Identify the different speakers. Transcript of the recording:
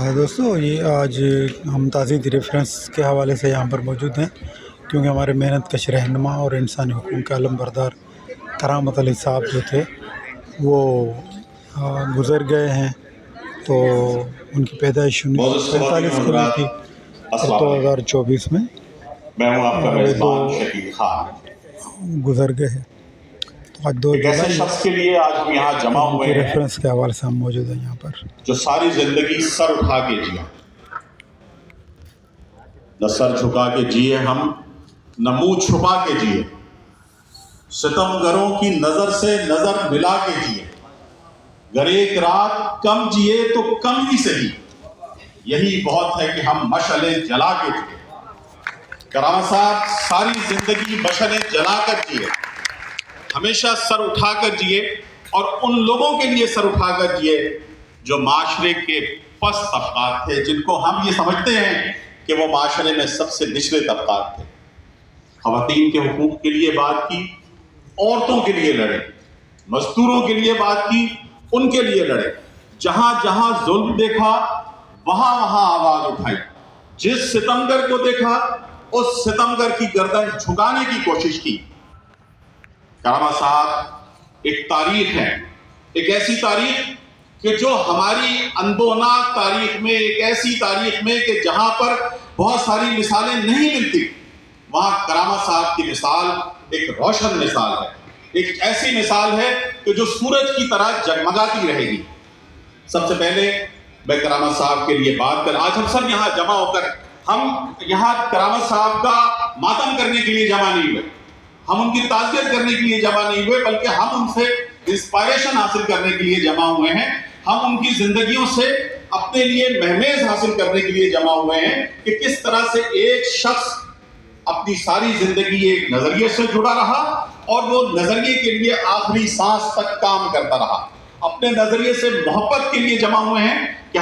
Speaker 1: دوستو یہ آج ہم تعزیت ریفرنس کے حوالے سے یہاں پر موجود ہیں کیونکہ ہمارے محنت کش رہنما اور انسانی حقوق کے علم بردار کرامت علی صاحب جو تھے وہ گزر گئے ہیں۔ تو ان کی پیدائش 1945 کو ہوئی تھی اور 2024 میں گزر گئے ہیں۔ تو آج 2 جولائی
Speaker 2: شخص کے لیے آج ہم یہاں جمع ہوئے ہیں
Speaker 1: ریفرنس کے حوالے سے ہم موجود ہیں یہاں پر،
Speaker 2: جو ساری زندگی سر اٹھا کے جیا، نہ سر جھکا کے جیے ہم، نہ منہ چھپا کے جیے، ستمگروں کی نظر سے نظر ملا کے جیے، گر ایک رات کم جیے تو کم ہی صحیح، یہی بہت ہے کہ ہم مشعلیں جلا کے جیے۔ کرامت صاحب ساری زندگی مشعلیں جلا کر جیے، ہمیشہ سر اٹھا کر جیے، اور ان لوگوں کے لیے سر اٹھا کر جیے جو معاشرے کے پست طبقات تھے، جن کو ہم یہ سمجھتے ہیں کہ وہ معاشرے میں سب سے نچلے طبقات تھے۔ خواتین کے حقوق کے لیے بات کی، عورتوں کے لیے لڑے، مزدوروں کے لیے بات کی، ان کے لیے لڑے، جہاں جہاں ظلم دیکھا وہاں وہاں آواز اٹھائی، جس ستمگر کو دیکھا اس ستمگر کی گردن جھکانے کی کوشش کی۔ کرامت صاحب ایک تاریخ ہے، ایک ایسی تاریخ کہ جو ہماری اندوناک تاریخ میں، ایک ایسی تاریخ میں کہ جہاں پر بہت ساری مثالیں نہیں ملتی، وہاں کرامت صاحب کی مثال ایک روشن مثال ہے، ایک ایسی مثال ہے کہ جو سورج کی طرح جگمگاتی رہے گی۔ سب سے پہلے میں کرامت صاحب کے لیے بات کر، آج ہم سب یہاں جمع ہو کر، ہم یہاں کرامت صاحب کا ماتم کرنے کے لیے جمع نہیں ہوئے، ہم ان کی تعزیت کرنے کے لیے جمع نہیں ہوئے، بلکہ ہم ان سے انسپائریشن حاصل کرنے کے لیے جمع ہوئے ہیں۔ ہم ان کی زندگیوں سے اپنے لیے مہمیز حاصل کرنے کے لیے جمع ہوئے ہیں کہ کس طرح سے ایک شخص اپنی ساری زندگی ایک نظریے سے جڑا رہا اور وہ نظریے کے لیے آخری سانس تک کام کرتا رہا، اپنے نظریے سے محبت کے لیے جمع ہوئے ہیں کہ